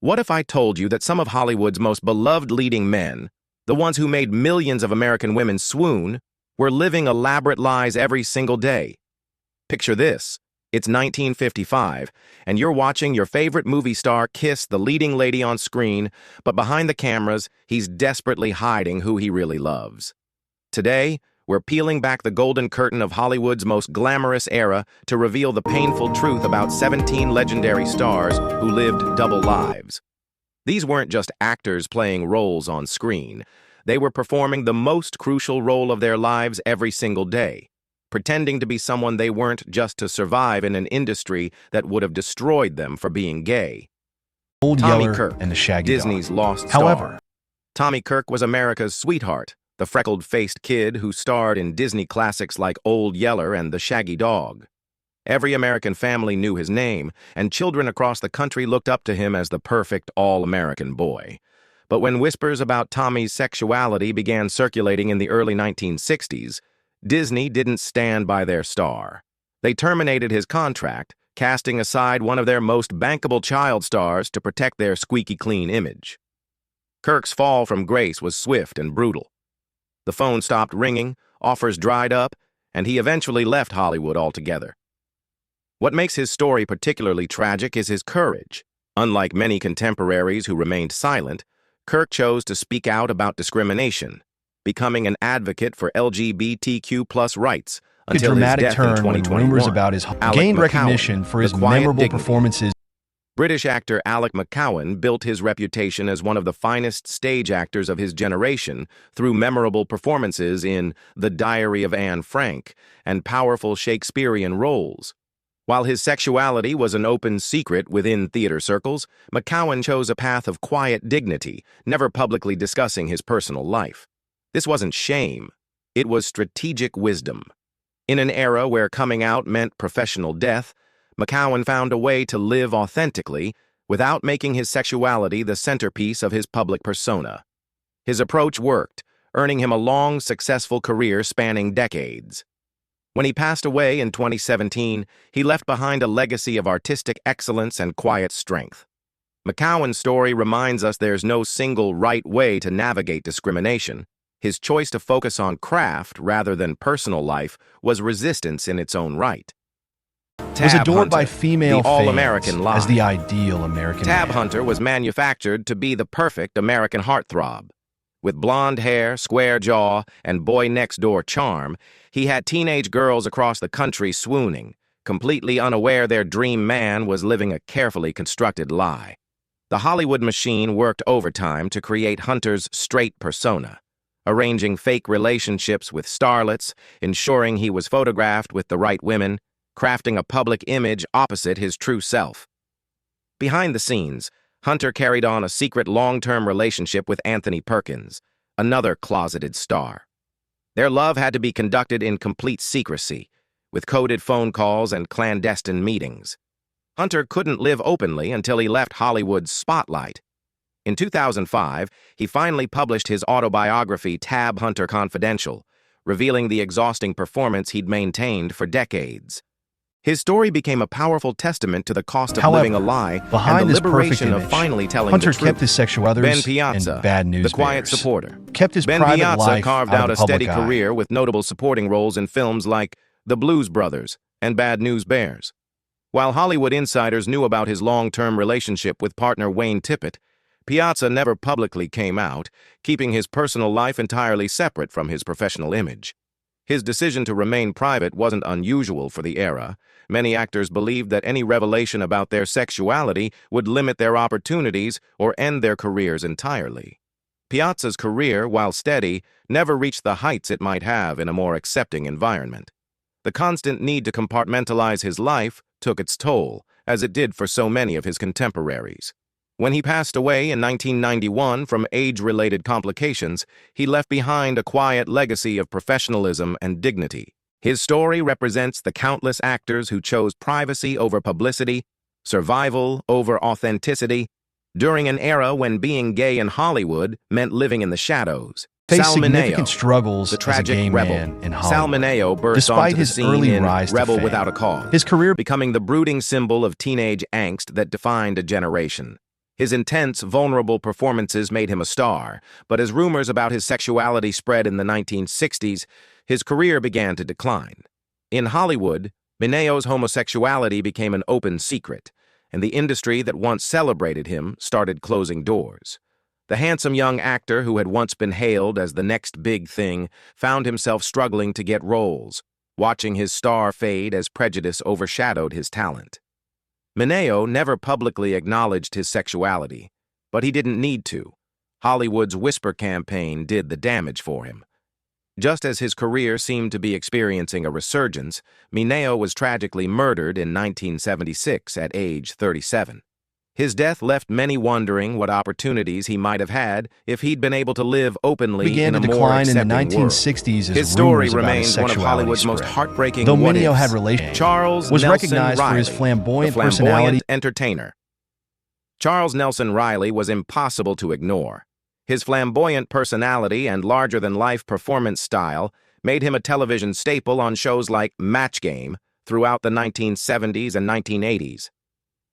What if I told you that some of Hollywood's most beloved leading men, the ones who made millions of American women swoon, were living elaborate lies every single day? Picture this. It's 1955, and you're watching your favorite movie star kiss the leading lady on screen, but behind the cameras, he's desperately hiding who he really loves. Today, we're peeling back the golden curtain of Hollywood's most glamorous era to reveal the painful truth about 17 legendary stars who lived double lives. These weren't just actors playing roles on screen. They were performing the most crucial role of their lives every single day, pretending to be someone they weren't just to survive in an industry that would have destroyed them for being gay. Tommy Kirk, and the Shaggy Disney's Dog. lost star. However, Tommy Kirk was America's sweetheart, the freckled-faced kid who starred in Disney classics like Old Yeller and the Shaggy Dog. Every American family knew his name, and children across the country looked up to him as the perfect all-American boy. But when whispers about Tommy's sexuality began circulating in the early 1960s, Disney didn't stand by their star. They terminated his contract, casting aside one of their most bankable child stars to protect their squeaky clean image. Kirk's fall from grace was swift and brutal. The phone stopped ringing, offers dried up, and he eventually left Hollywood altogether. What makes his story particularly tragic is his courage. Unlike many contemporaries who remained silent, Kirk chose to speak out about discrimination, becoming an advocate for LGBTQ+ rights until his death in 2021. Rumors about his gained recognition for his memorable performances. British actor Alec McCowen built his reputation as one of the finest stage actors of his generation through memorable performances in The Diary of Anne Frank and powerful Shakespearean roles. While his sexuality was an open secret within theater circles, McCowen chose a path of quiet dignity, never publicly discussing his personal life. This wasn't shame. It was strategic wisdom. In an era where coming out meant professional death, McCowen found a way to live authentically without making his sexuality the centerpiece of his public persona. His approach worked, earning him a long, successful career spanning decades. When he passed away in 2017, he left behind a legacy of artistic excellence and quiet strength. McCowen's story reminds us there's no single right way to navigate discrimination. His choice to focus on craft rather than personal life was resistance in its own right. Was adored by female the all-American fans lie. as the ideal American Tab man. Hunter was manufactured to be the perfect American heartthrob. With blonde hair, square jaw, and boy-next-door charm, he had teenage girls across the country swooning, completely unaware their dream man was living a carefully constructed lie. The Hollywood machine worked overtime to create Hunter's straight persona, arranging fake relationships with starlets, ensuring he was photographed with the right women, crafting a public image opposite his true self. Behind the scenes, Hunter carried on a secret long-term relationship with Anthony Perkins, another closeted star. Their love had to be conducted in complete secrecy, with coded phone calls and clandestine meetings. Hunter couldn't live openly until he left Hollywood's spotlight. In 2005, he finally published his autobiography, Tab Hunter Confidential, revealing the exhausting performance he'd maintained for decades. His story became a powerful testament to the cost of living a lie and the liberation of finally telling Hunter the truth. kept his sexuality Ben Piazza, and bad news the quiet bears. supporter. Kept his Ben private Piazza life carved out out of a the steady public eye. career with notable supporting roles in films like The Blues Brothers and Bad News Bears. While Hollywood insiders knew about his long-term relationship with partner Wayne Tippett, Piazza never publicly came out, keeping his personal life entirely separate from his professional image. His decision to remain private wasn't unusual for the era. Many actors believed that any revelation about their sexuality would limit their opportunities or end their careers entirely. Piazza's career, while steady, never reached the heights it might have in a more accepting environment. The constant need to compartmentalize his life took its toll, as it did for so many of his contemporaries. When he passed away in 1991 from age-related complications, he left behind a quiet legacy of professionalism and dignity. His story represents the countless actors who chose privacy over publicity, survival over authenticity, during an era when being gay in Hollywood meant living in the shadows. Faced significant struggles the tragic as a gay rebel. man in Hollywood. Mineo burst Despite onto the his scene early in rise to Rebel fame, Without a Cause, his career becoming the brooding symbol of teenage angst that defined a generation. His intense, vulnerable performances made him a star, but as rumors about his sexuality spread in the 1960s, his career began to decline. In Hollywood, Mineo's homosexuality became an open secret, and the industry that once celebrated him started closing doors. The handsome young actor who had once been hailed as the next big thing found himself struggling to get roles, watching his star fade as prejudice overshadowed his talent. Mineo never publicly acknowledged his sexuality, but he didn't need to. Hollywood's whisper campaign did the damage for him. Just as his career seemed to be experiencing a resurgence, Mineo was tragically murdered in 1976 at age 37. His death left many wondering what opportunities he might have had if he'd been able to live openly in a more accepting world. His story remains one of Hollywood's most heartbreaking Though Mineo had relations, Charles was Nelson recognized Reilly, for his flamboyant the personality. Entertainer. Charles Nelson Reilly was impossible to ignore. His flamboyant personality and larger-than-life performance style made him a television staple on shows like Match Game throughout the 1970s and 1980s.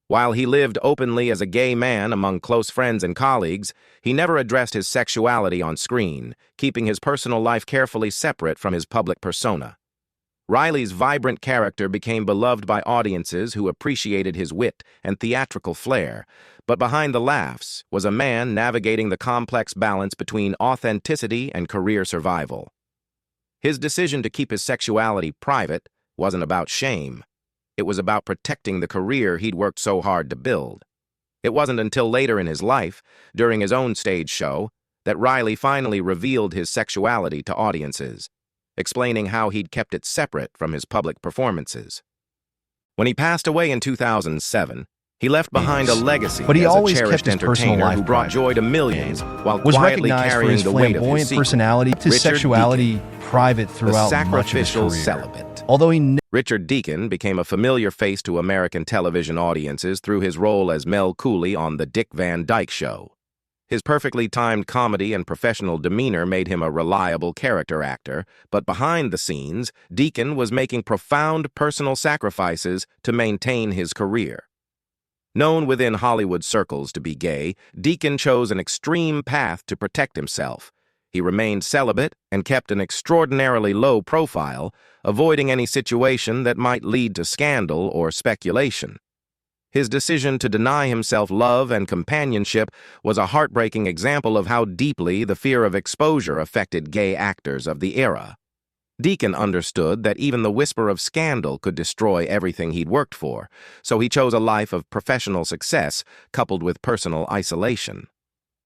While he lived openly as a gay man among close friends and colleagues, he never addressed his sexuality on screen, keeping his personal life carefully separate from his public persona. Reilly's vibrant character became beloved by audiences who appreciated his wit and theatrical flair, but behind the laughs was a man navigating the complex balance between authenticity and career survival. His decision to keep his sexuality private wasn't about shame. It was about protecting the career he'd worked so hard to build. It wasn't until later in his life, during his own stage show, that Reilly finally revealed his sexuality to audiences, explaining how he'd kept it separate from his public performances. When he passed away in 2007, he left behind a legacy but he as always a cherished kept his personal entertainer life who brought private. joy to millions while Was quietly recognized for carrying his the weight of his flamboyant secret. personality, his Richard sexuality Deacon, private the throughout much of his sacrificial career. celibate. Although he Richard Deacon became a familiar face to American television audiences through his role as Mel Cooley on The Dick Van Dyke Show. His perfectly timed comedy and professional demeanor made him a reliable character actor, but behind the scenes, Deacon was making profound personal sacrifices to maintain his career. Known within Hollywood circles to be gay, Deacon chose an extreme path to protect himself. He remained celibate and kept an extraordinarily low profile, avoiding any situation that might lead to scandal or speculation. His decision to deny himself love and companionship was a heartbreaking example of how deeply the fear of exposure affected gay actors of the era. Deacon understood that even the whisper of scandal could destroy everything he'd worked for, so he chose a life of professional success coupled with personal isolation.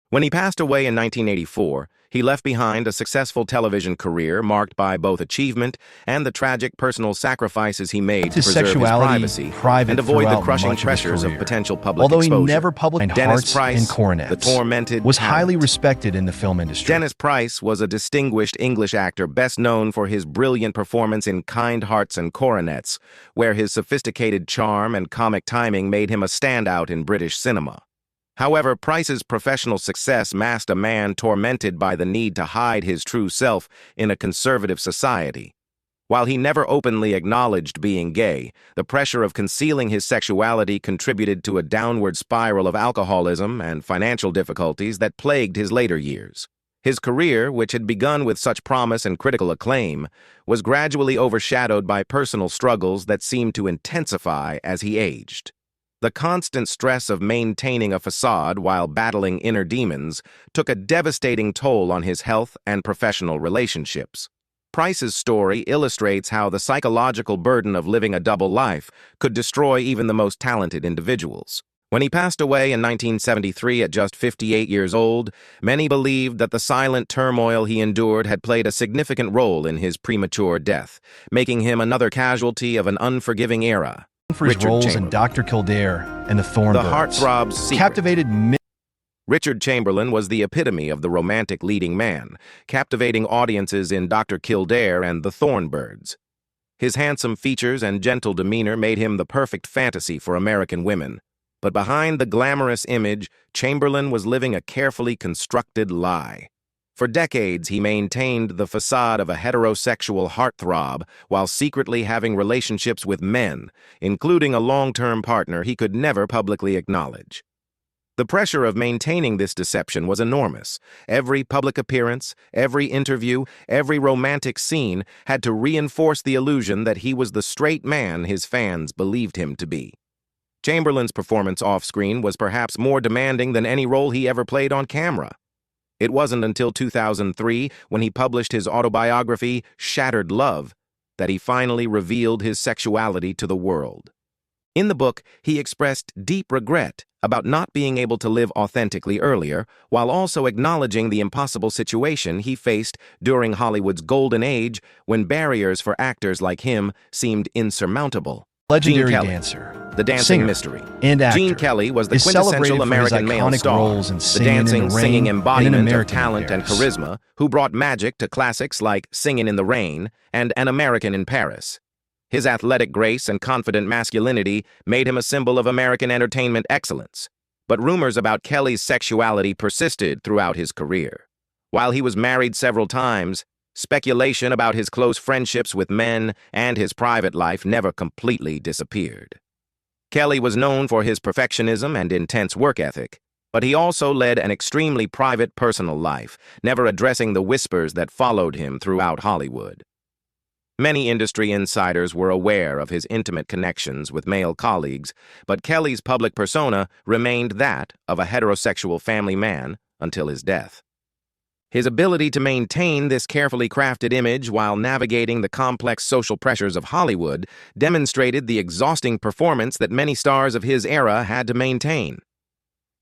When he passed away in 1984, he left behind a successful television career marked by both achievement and the tragic personal sacrifices he made to preserve his privacy and avoid the crushing pressures of potential public Although exposure. he never published hearts and coronets, the tormented was talent. highly respected in the film industry. Dennis Price was a distinguished English actor best known for his brilliant performance in Kind Hearts and Coronets, where his sophisticated charm and comic timing made him a standout in British cinema. However, Price's professional success masked a man tormented by the need to hide his true self in a conservative society. While he never openly acknowledged being gay, the pressure of concealing his sexuality contributed to a downward spiral of alcoholism and financial difficulties that plagued his later years. His career, which had begun with such promise and critical acclaim, was gradually overshadowed by personal struggles that seemed to intensify as he aged. The constant stress of maintaining a facade while battling inner demons took a devastating toll on his health and professional relationships. Price's story illustrates how the psychological burden of living a double life could destroy even the most talented individuals. When he passed away in 1973 at just 58 years old, many believed that the silent turmoil he endured had played a significant role in his premature death, making him another casualty of an unforgiving era. For his roles in Dr. Kildare and The Thornbirds, The Heartthrob's Secret. captivated Richard Chamberlain was the epitome of the romantic leading man, captivating audiences in Dr. Kildare and The Thornbirds. His handsome features and gentle demeanor made him the perfect fantasy for American women. But behind the glamorous image, Chamberlain was living a carefully constructed lie. For decades, he maintained the facade of a heterosexual heartthrob while secretly having relationships with men, including a long-term partner he could never publicly acknowledge. The pressure of maintaining this deception was enormous. Every public appearance, every interview, every romantic scene had to reinforce the illusion that he was the straight man his fans believed him to be. Chamberlain's performance off-screen was perhaps more demanding than any role he ever played on camera. It wasn't until 2003, when he published his autobiography, Shattered Love, that he finally revealed his sexuality to the world. In the book, he expressed deep regret about not being able to live authentically earlier, while also acknowledging the impossible situation he faced during Hollywood's golden age when barriers for actors like him seemed insurmountable. Legendary dancer, the dancing singer, mystery. And actor, Gene Kelly was the quintessential American male star, the dancing, singing embodiment of talent and charisma, who brought magic to classics like Singin' in the Rain and An American in Paris. His athletic grace and confident masculinity made him a symbol of American entertainment excellence. But rumors about Kelly's sexuality persisted throughout his career. While he was married several times, speculation about his close friendships with men and his private life never completely disappeared. Kelly was known for his perfectionism and intense work ethic, but he also led an extremely private personal life, never addressing the whispers that followed him throughout Hollywood. Many industry insiders were aware of his intimate connections with male colleagues, but Kelly's public persona remained that of a heterosexual family man until his death. His ability to maintain this carefully crafted image while navigating the complex social pressures of Hollywood demonstrated the exhausting performance that many stars of his era had to maintain.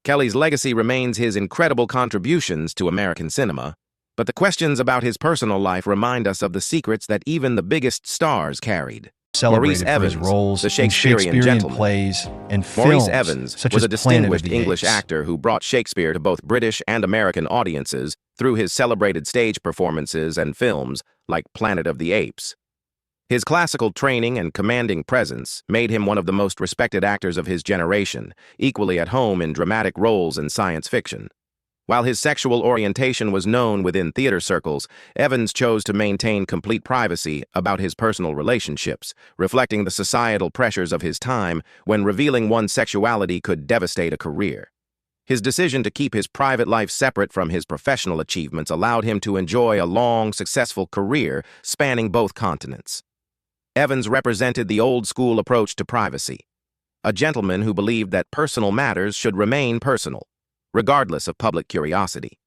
Kelly's legacy remains his incredible contributions to American cinema, but the questions about his personal life remind us of the secrets that even the biggest stars carried. Maurice Evans, for his roles the Shakespearean gentleman. Plays and films, Maurice Evans such was as a distinguished Planet of the English Apes. actor who brought Shakespeare to both British and American audiences through his celebrated stage performances and films like Planet of the Apes. His classical training and commanding presence made him one of the most respected actors of his generation, equally at home in dramatic roles in science fiction. While his sexual orientation was known within theater circles, Evans chose to maintain complete privacy about his personal relationships, reflecting the societal pressures of his time when revealing one's sexuality could devastate a career. His decision to keep his private life separate from his professional achievements allowed him to enjoy a long, successful career spanning both continents. Evans represented the old-school approach to privacy, a gentleman who believed that personal matters should remain personal, regardless of public curiosity.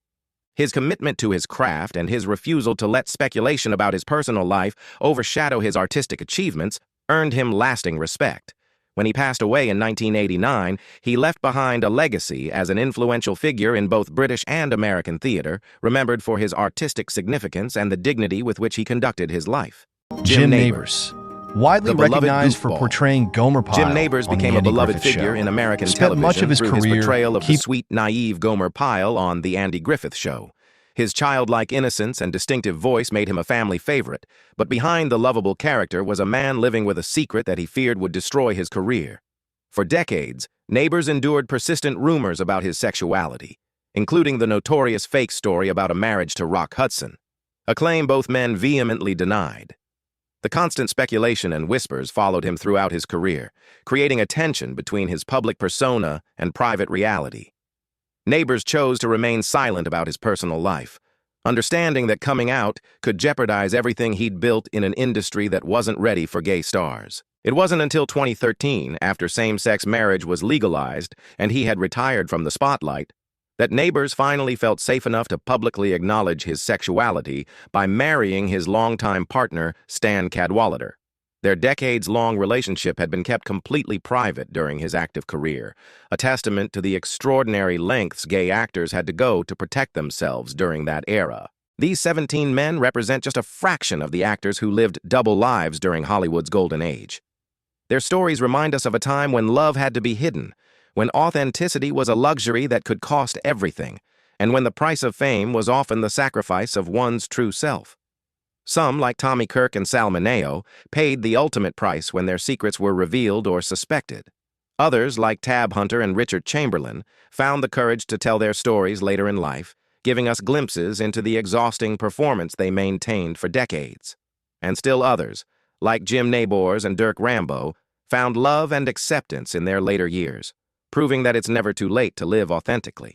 His commitment to his craft and his refusal to let speculation about his personal life overshadow his artistic achievements earned him lasting respect. When he passed away in 1989, he left behind a legacy as an influential figure in both British and American theater, remembered for his artistic significance and the dignity with which he conducted his life. Jim Nabors, widely recognized for portraying Gomer Pyle. Jim Nabors became a beloved figure in American television much of his through his career portrayal of the sweet, naive Gomer Pyle on The Andy Griffith Show. His childlike innocence and distinctive voice made him a family favorite, but behind the lovable character was a man living with a secret that he feared would destroy his career. For decades, Nabors endured persistent rumors about his sexuality, including the notorious fake story about a marriage to Rock Hudson, a claim both men vehemently denied. The constant speculation and whispers followed him throughout his career, creating a tension between his public persona and private reality. Nabors chose to remain silent about his personal life, understanding that coming out could jeopardize everything he'd built in an industry that wasn't ready for gay stars. It wasn't until 2013, after same-sex marriage was legalized and he had retired from the spotlight, that Nabors finally felt safe enough to publicly acknowledge his sexuality by marrying his longtime partner, Stan Cadwallader. Their decades-long relationship had been kept completely private during his active career, a testament to the extraordinary lengths gay actors had to go to protect themselves during that era. These 17 men represent just a fraction of the actors who lived double lives during Hollywood's golden age. Their stories remind us of a time when love had to be hidden, when authenticity was a luxury that could cost everything, and when the price of fame was often the sacrifice of one's true self. Some, like Tommy Kirk and Sal Mineo, paid the ultimate price when their secrets were revealed or suspected. Others, like Tab Hunter and Richard Chamberlain, found the courage to tell their stories later in life, giving us glimpses into the exhausting performance they maintained for decades. And still others, like Jim Nabors and Dirk Rambo, found love and acceptance in their later years. proving that it's never too late to live authentically.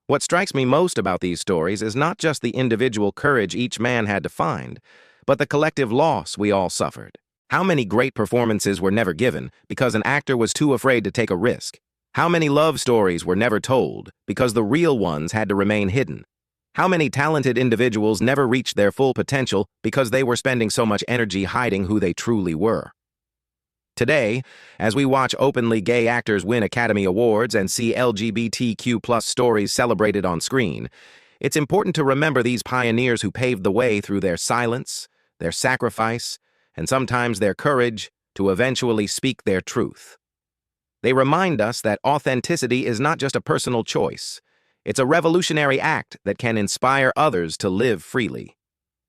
What strikes me most about these stories is not just the individual courage each man had to find, but the collective loss we all suffered. How many great performances were never given because an actor was too afraid to take a risk? How many love stories were never told because the real ones had to remain hidden? How many talented individuals never reached their full potential because they were spending so much energy hiding who they truly were? Today, as we watch openly gay actors win Academy Awards and see LGBTQ+ stories celebrated on screen, it's important to remember these pioneers who paved the way through their silence, their sacrifice, and sometimes their courage to eventually speak their truth. They remind us that authenticity is not just a personal choice. It's a revolutionary act that can inspire others to live freely.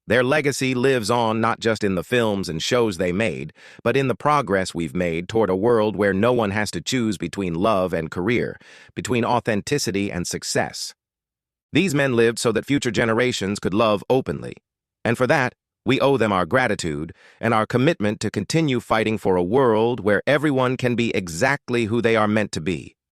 Their legacy lives on not just in the films and shows they made, but in the progress we've made toward a world where no one has to choose between love and career, between authenticity and success. These men lived so that future generations could love openly, and for that, we owe them our gratitude and our commitment to continue fighting for a world where everyone can be exactly who they are meant to be.